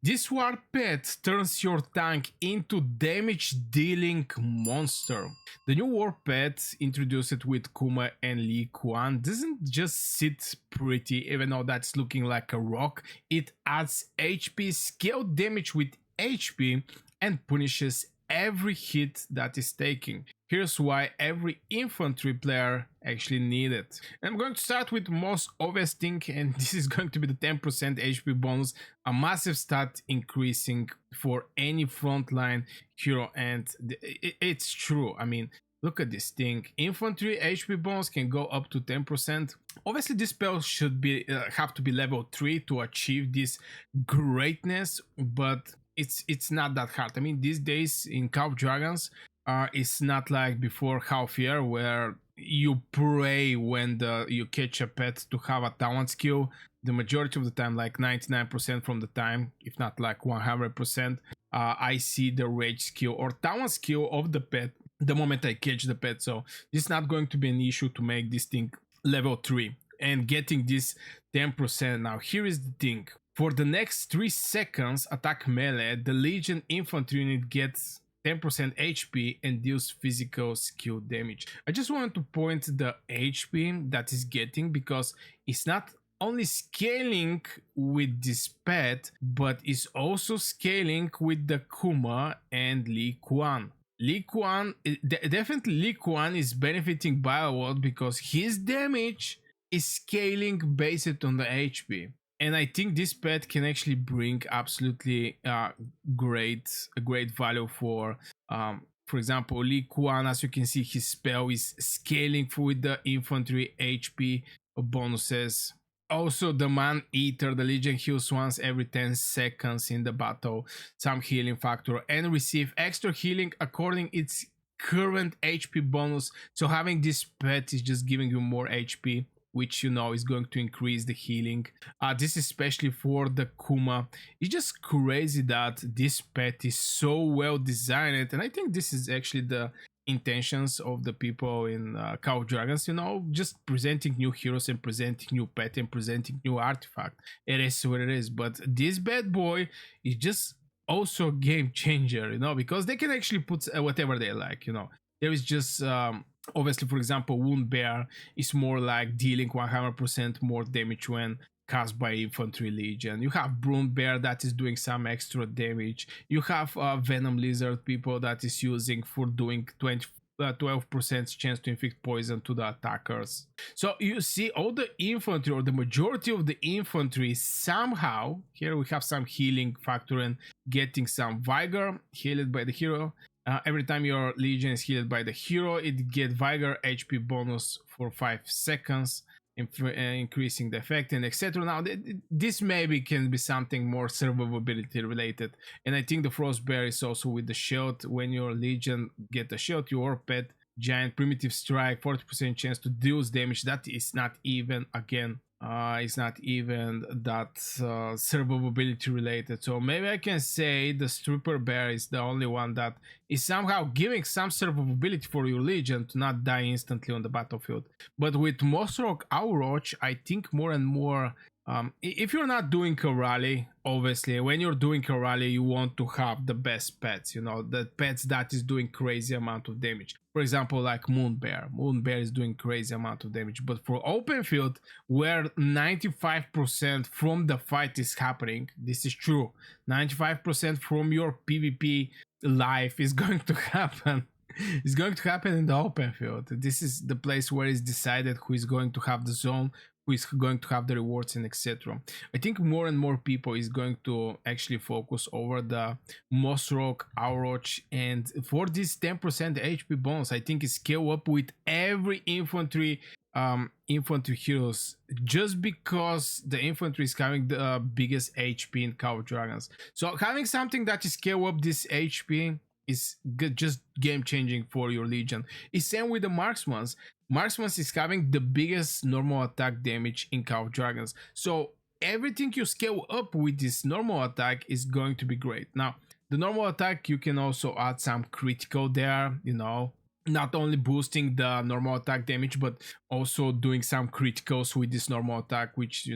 This war pet turns your tank into damage dealing monster. The new war pet introduced with Kuma and Lei Kuan doesn't just sit pretty even though that's looking like a rock. It adds HP, scale damage with HP, and punishes every hit that is taken. Here's why every infantry player actually need it. And I'm going to start with most obvious thing, and this is going to be the 10% HP bonus, a massive stat increasing for any frontline hero, and it's true. I mean, look at this thing. Infantry HP bonus can go up to 10%. Obviously, this spell should be have to be level 3 to achieve this greatness, but it's not that hard. I mean, these days in Call of Dragons, it's not like before Half-Year where you pray when you catch a pet to have a talent skill. The majority of the time, like 99% from the time, if not like 100%, I see the rage skill or talent skill of the pet the moment I catch the pet. So it's not going to be an issue to make this thing level 3 and getting this 10%. Now here is the thing. For the next 3 seconds attack melee, the Legion infantry unit gets 10% HP and deals physical skill damage. I just wanted to point the HP that is getting because it's not only scaling with this pet, but is also scaling with the Kuma and Lei Kuan. Lei Kuan, definitely Lei Kuan is benefiting by a lot because his damage is scaling based on the HP. And I think this pet can actually bring absolutely great value for example, Lei Kuan. As you can see, his spell is scaling with the infantry HP bonuses. Also, the Maneater, the Legion heals once every 10 seconds in the battle, some healing factor, and receive extra healing according its current HP bonus. So having this pet is just giving you more HP, which you know is going to increase the healing. This is especially for the Kuma. It's just crazy that this pet is so well designed, and I think this is actually the intentions of the people in Call of Dragons, you know, just presenting new heroes and presenting new pet and presenting new artifact. It is what it is, but this bad boy is just also a game changer, you know, because they can actually put whatever they like, you know. There is just obviously, for example, Bruin Bear is more like dealing 100% more damage when cast by infantry legion. You have Bruin Bear that is doing some extra damage. You have Venom Lizard people that is using for doing 12% chance to inflict poison to the attackers. So you see all the infantry, or the majority of the infantry, somehow, here we have some healing factor and getting some vigor healed by the hero. Every time your legion is healed by the hero, it gets vigor HP bonus for 5 seconds, increasing the effect and etc. Now this maybe can be something more survivability related, and I think the Frost Bear is also with the shield. When your legion get the shield, your pet giant primitive strike, 40% chance to deal damage. That is not even, again, it's not even that survivability related. So maybe I can say the Stripper Bear is the only one that is somehow giving some survivability for your legion to not die instantly on the battlefield. But with Mossrock Aurochs, I think more and more, if you're not doing a rally, obviously when you're doing a rally you want to have the best pets, you know, the pets that is doing crazy amount of damage. For example, like Moon Bear is doing crazy amount of damage. But for open field, where 95% from the fight is happening, this is true, 95% from your PvP life is going to happen. It's going to happen in the open field. This is the place where it's decided who is going to have the zone, who is going to have the rewards, and etc. I think more and more people is going to actually focus over the Mossrock Aurochs, and for this 10% HP bonus, I think it's scale up with every infantry heroes, just because the infantry is having the biggest HP in Call of Dragons. So having something that is scale up this HP is just game changing for your legion. It's same with the marksmans. Marksmans is having the biggest normal attack damage in Call of Dragons. So everything you scale up with this normal attack is going to be great. Now, the normal attack, you can also add some critical there, you know, not only boosting the normal attack damage but also doing some criticals with this normal attack, which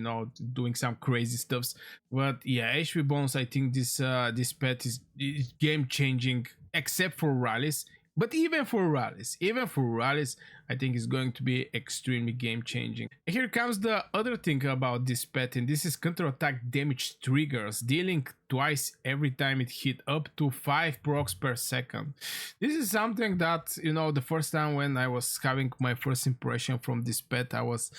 doing some crazy stuffs. But yeah, HP bonus, I think this pet is game changing, except for rallies. But even for rallies, I think it's going to be extremely game changing. Here comes the other thing about this pet, and this is counterattack damage triggers, dealing twice every time it hit, up to 5 procs per second. This is something that, the first time when I was having my first impression from this pet, I was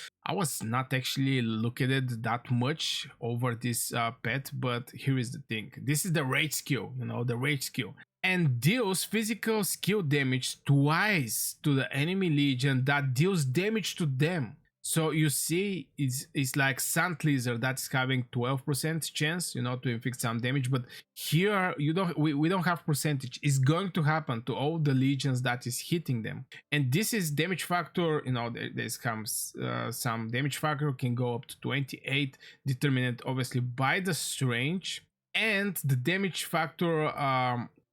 not actually looking at it that much over this pet. But here is the thing: this is the rage skill, the rage skill, and deals physical skill damage twice to the enemy legion that deals damage to them. So you see, it's like Sand Lizard that's having 12% chance, to inflict some damage. But here we don't have percentage. It's going to happen to all the legions that is hitting them. And this is damage factor. There's comes some damage factor can go up to 28, determined obviously by the strange, and the damage factor.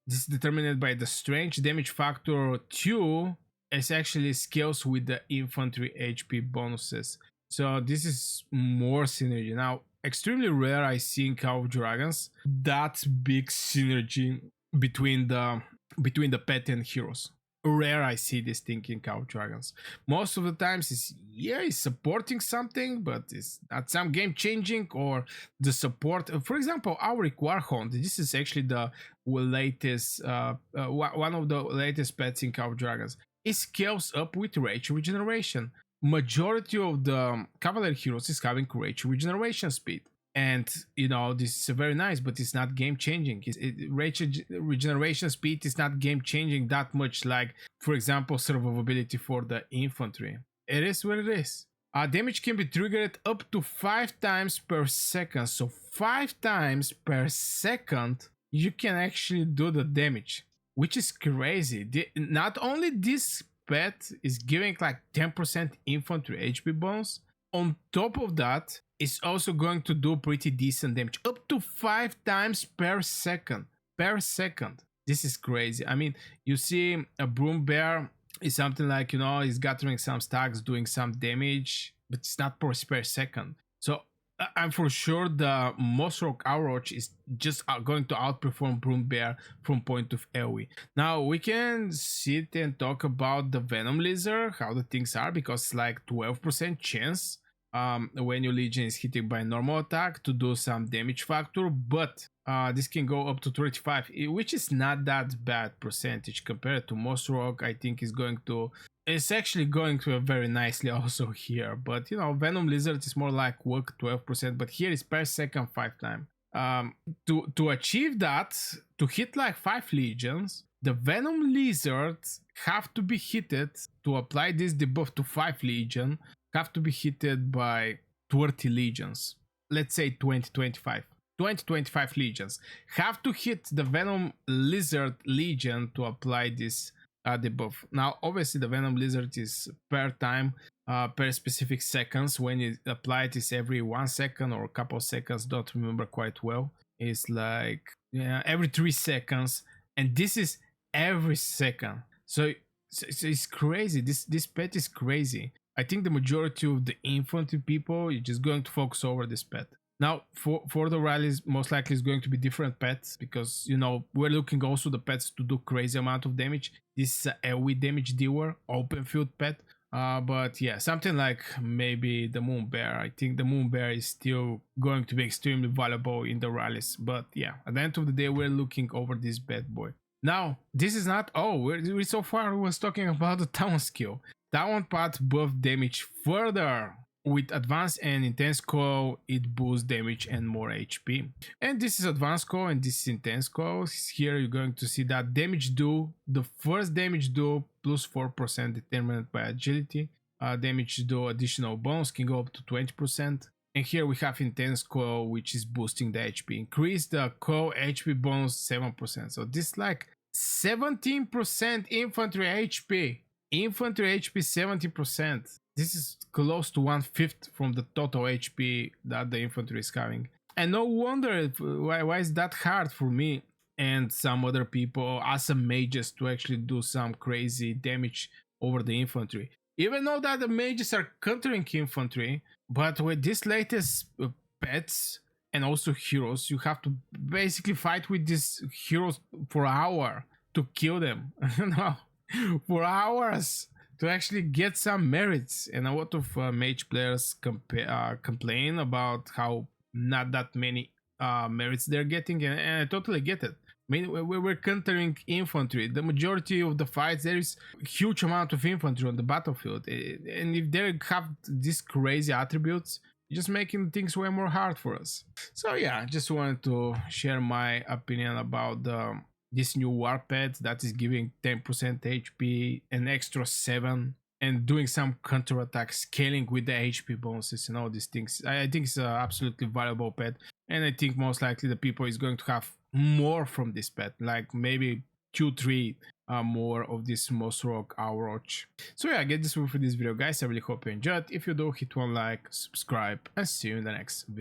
This is determined by the strange. Damage factor 2 is actually scales with the infantry HP bonuses. So this is more synergy. Now, extremely rare I see in Call of Dragons that big synergy between the pet and heroes. Rare I see this thing in Call of Dragons. Most of the times it's supporting something, but it's not some game changing, or the support. For example, Auric Warhound. This is actually the latest one of the latest pets in Call of Dragons. It scales up with rage regeneration. Majority of the cavalry heroes is having rage regeneration speed. And this is very nice, but it's not game changing. Rage regeneration speed is not game changing that much, like, for example, survivability for the infantry. It is what it is. Damage can be triggered up to 5 times per second. So 5 times per second, you can actually do the damage, which is crazy. Not only this pet is giving like 10% infantry HP bonus, on top of that, it's also going to do pretty decent damage, up to 5 times per second. This is crazy. I mean, you see a Bruin Bear is something like, he's gathering some stacks, doing some damage, but it's not per second. So I'm for sure the Mossrock Aurochs is just going to outperform Bruin Bear from point of AoE. Now we can sit and talk about the Venom Lizard, how the things are, because it's like 12% chance when your legion is hitting by normal attack to do some damage factor, but this can go up to 35, which is not that bad percentage compared to Mossrock. I think it's actually going to very nicely also here. But Venom Lizard is more like work 12%, but here is per second 5 times. To achieve that, to hit like 5 legions, the Venom Lizard have to be hitted to apply this debuff to 5 legion, have to be hitted by 30 legions. Let's say 25 legions have to hit the Venom Lizard legion to apply this debuff. Now obviously the Venom Lizard is per time, per specific seconds. When you apply it is every 1 second or a couple seconds, don't remember quite well. It's like every 3 seconds, and this is every second. So it's crazy. This pet is crazy. I think the majority of the infantry people is just going to focus over this pet. Now, for the rallies, most likely is going to be different pets, because we're looking also the pets to do crazy amount of damage. This is a AoE damage dealer, open field pet. But yeah, something like maybe the Moon Bear. I think the Moon Bear is still going to be extremely valuable in the rallies. But yeah, at the end of the day, we're looking over this bad boy. Now, this is not all. We so far was talking about the Talon skill. Talon path buff damage further. With advanced and intense call, it boosts damage and more HP. And this is advanced call and this is intense call. Here you're going to see that damage do, the first damage do plus 4% determined by agility. Damage do additional bonus can go up to 20%. And here we have intense call, which is boosting the HP. Increase the call HP bonus 7%. So this is like 17% infantry HP. Infantry HP 70%. This is close to 1/5 from the total HP that the infantry is having. And no wonder why is that hard for me. and some other people as a mages to actually do some crazy damage over the infantry. Even though that the mages are countering infantry, but with this latest pets and also heroes, you have to basically fight with these heroes for an hour to kill them. No, for hours to actually get some merits. And a lot of mage players complain about how not that many merits they're getting, and I totally get it. I mean, we're countering infantry. The majority of the fights, there is a huge amount of infantry on the battlefield, and if they have these crazy attributes, just making things way more hard for us. So yeah, just wanted to share my opinion about this new war pet that is giving 10% HP, an extra 7, and doing some counterattack scaling with the HP bonuses and all these things. I think it's an absolutely valuable pet, and I think most likely the people is going to have more from this pet, like maybe 2-3 more of this Mossrock Aurochs. So yeah, I get this one for this video, guys. I really hope you enjoyed. If you do, hit one like, subscribe, and see you in the next video.